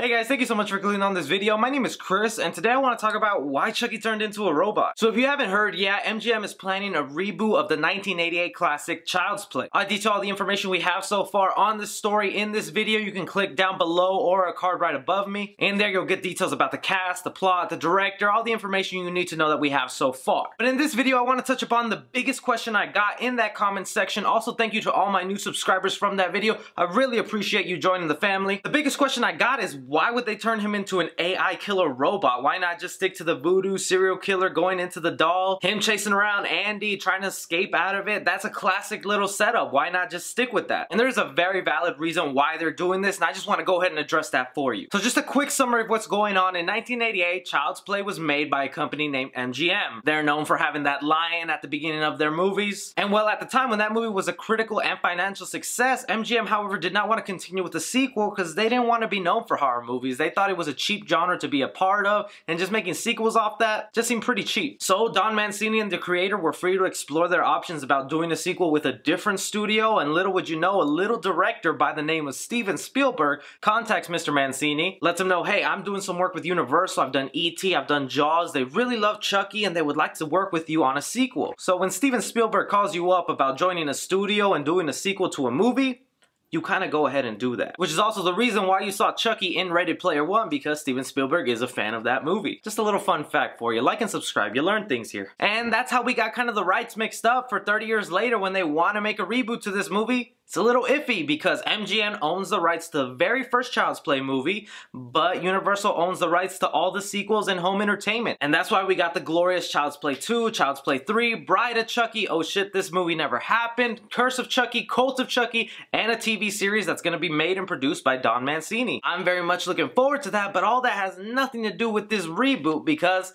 Hey guys, thank you so much for clicking on this video. My name is Chris, and today I want to talk about why Chucky turned into a robot. So if you haven't heard yet, MGM is planning a reboot of the 1988 classic Child's Play. I detail all the information we have so far on this story in this video. You can click down below or a card right above me. In there you'll get details about the cast, the plot, the director, all the information you need to know that we have so far. But in this video I want to touch upon the biggest question I got in that comment section. Also thank you to all my new subscribers from that video. I really appreciate you joining the family. The biggest question I got is, why would they turn him into an AI killer robot? Why not just stick to the voodoo serial killer going into the doll, him chasing around Andy trying to escape out of it? That's a classic little setup. Why not just stick with that? And there's a very valid reason why they're doing this, and I just want to go ahead and address that for you. So just a quick summary of what's going on. In 1988, Child's Play was made by a company named MGM. They're known for having that lion at the beginning of their movies. And well, at the time when that movie was a critical and financial success, MGM, however, did not want to continue with the sequel because they didn't want to be known for horror movies. They thought it was a cheap genre to be a part of, and just making sequels off that just seemed pretty cheap. So Don Mancini and the creator were free to explore their options about doing a sequel with a different studio, and little would you know, a little director by the name of Steven Spielberg contacts Mr. Mancini, lets him know, hey, I'm doing some work with Universal, I've done E.T., I've done Jaws, they really love Chucky, and they would like to work with you on a sequel. So when Steven Spielberg calls you up about joining a studio and doing a sequel to a movie, you kind of go ahead and do that. Which is also the reason why you saw Chucky in Ready Player One, because Steven Spielberg is a fan of that movie. Just a little fun fact for you. Like and subscribe, you learn things here. And that's how we got kind of the rights mixed up for 30 years later when they want to make a reboot to this movie. It's a little iffy because MGM owns the rights to the very first Child's Play movie, but Universal owns the rights to all the sequels and home entertainment. And that's why we got the glorious Child's Play 2, Child's Play 3, Bride of Chucky, oh shit, this movie never happened, Curse of Chucky, Cult of Chucky, and a TV series that's going to be made and produced by Don Mancini. I'm very much looking forward to that, but all that has nothing to do with this reboot because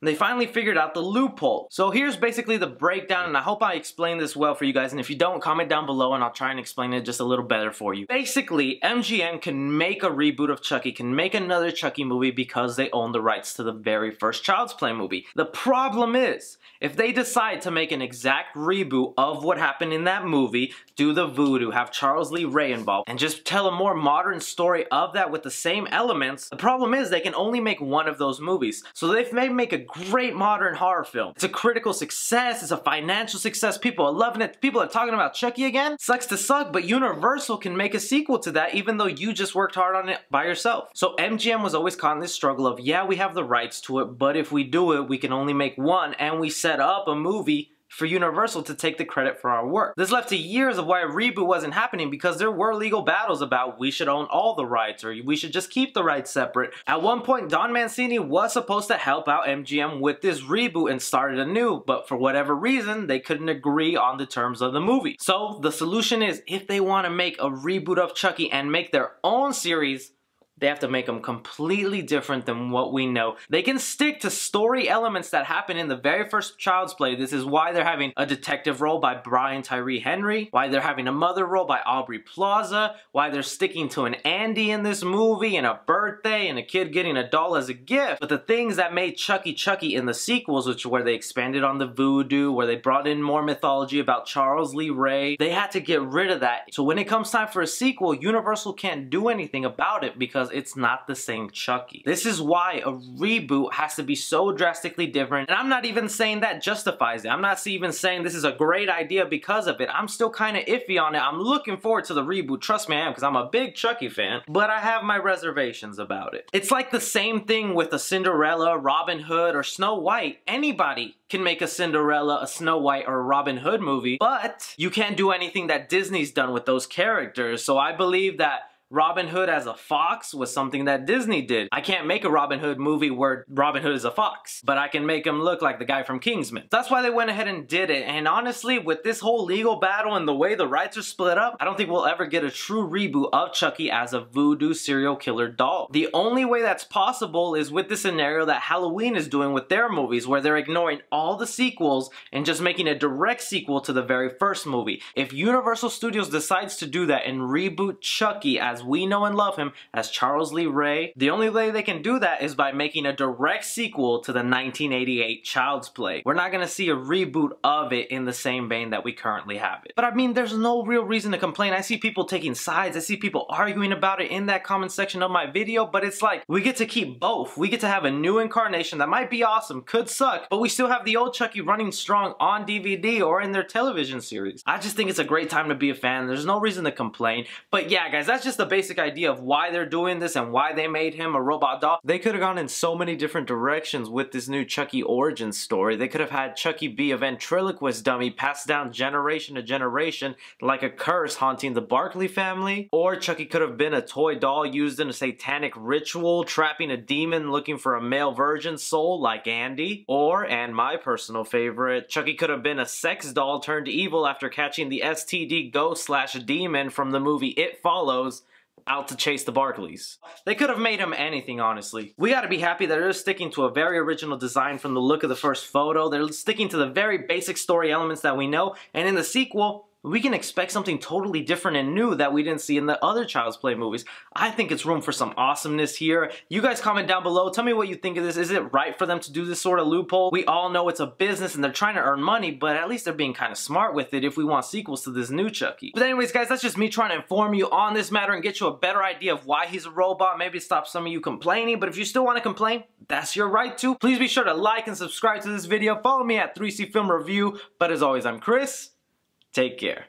they finally figured out the loophole. So here's basically the breakdown, and I hope I explained this well for you guys, and if you don't, comment down below and I'll try and explain it just a little better for you. Basically, MGM can make a reboot of Chucky, can make another Chucky movie because they own the rights to the very first Child's Play movie. The problem is, if they decide to make an exact reboot of what happened in that movie, do the voodoo, have Charles Lee Ray involved, and just tell a more modern story of that with the same elements, the problem is they can only make one of those movies. So they may make a great modern horror film. It's a critical success, it's a financial success, people are loving it, people are talking about Chucky again. Sucks to suck, but Universal can make a sequel to that even though you just worked hard on it by yourself. So MGM was always caught in this struggle of, yeah, we have the rights to it, but if we do it, we can only make one, and we set up a movie for Universal to take the credit for our work. This led to years of why a reboot wasn't happening because there were legal battles about we should own all the rights or we should just keep the rights separate. At one point, Don Mancini was supposed to help out MGM with this reboot and started anew, but for whatever reason, they couldn't agree on the terms of the movie. So the solution is, if they want to make a reboot of Chucky and make their own series, they have to make them completely different than what we know. They can stick to story elements that happen in the very first Child's Play. This is why they're having a detective role by Brian Tyree Henry, why they're having a mother role by Aubrey Plaza, why they're sticking to an Andy in this movie, and a birthday, and a kid getting a doll as a gift. But the things that made Chucky Chucky in the sequels, which where they expanded on the voodoo, where they brought in more mythology about Charles Lee Ray, they had to get rid of that. So when it comes time for a sequel, Universal can't do anything about it because it's not the same Chucky. This is why a reboot has to be so drastically different, and I'm not even saying that justifies it. I'm not even saying this is a great idea because of it. I'm still kind of iffy on it. I'm looking forward to the reboot, trust me I am, because I'm a big Chucky fan, but I have my reservations about it. It's like the same thing with a Cinderella, Robin Hood, or Snow White. Anybody can make a Cinderella, a Snow White, or a Robin Hood movie, but you can't do anything that Disney's done with those characters. So I believe that Robin Hood as a fox was something that Disney did. I can't make a Robin Hood movie where Robin Hood is a fox, but I can make him look like the guy from Kingsman. That's why they went ahead and did it, and honestly, with this whole legal battle and the way the rights are split up, I don't think we'll ever get a true reboot of Chucky as a voodoo serial killer doll. The only way that's possible is with the scenario that Halloween is doing with their movies, where they're ignoring all the sequels and just making a direct sequel to the very first movie. If Universal Studios decides to do that and reboot Chucky as as we know and love him as Charles Lee Ray. The only way they can do that is by making a direct sequel to the 1988 Child's Play. We're not gonna see a reboot of it in the same vein that we currently have it. But I mean, there's no real reason to complain. I see people taking sides, I see people arguing about it in that comment section of my video, but it's like, we get to keep both. We get to have a new incarnation that might be awesome, could suck, but we still have the old Chucky running strong on DVD or in their television series. I just think it's a great time to be a fan. There's no reason to complain. But yeah, guys, that's just the basic idea of why they're doing this and why they made him a robot doll. They could have gone in so many different directions with this new Chucky origin story. They could have had Chucky be a ventriloquist dummy passed down generation to generation like a curse haunting the Barkley family. Or Chucky could have been a toy doll used in a satanic ritual, trapping a demon looking for a male virgin soul like Andy. Or, and my personal favorite, Chucky could have been a sex doll turned evil after catching the STD ghost slash demon from the movie It Follows out to chase the Barkleys. They could have made him anything, honestly. We gotta be happy that they're sticking to a very original design from the look of the first photo. They're sticking to the very basic story elements that we know, and in the sequel, we can expect something totally different and new that we didn't see in the other Child's Play movies. I think it's room for some awesomeness here. You guys comment down below. Tell me what you think of this. Is it right for them to do this sort of loophole? We all know it's a business and they're trying to earn money, but at least they're being kind of smart with it if we want sequels to this new Chucky. But anyways, guys, that's just me trying to inform you on this matter and get you a better idea of why he's a robot. Maybe stop some of you complaining, but if you still want to complain, that's your right to. Please be sure to like and subscribe to this video. Follow me at 3C Film Review. But as always, I'm Chris. Take care.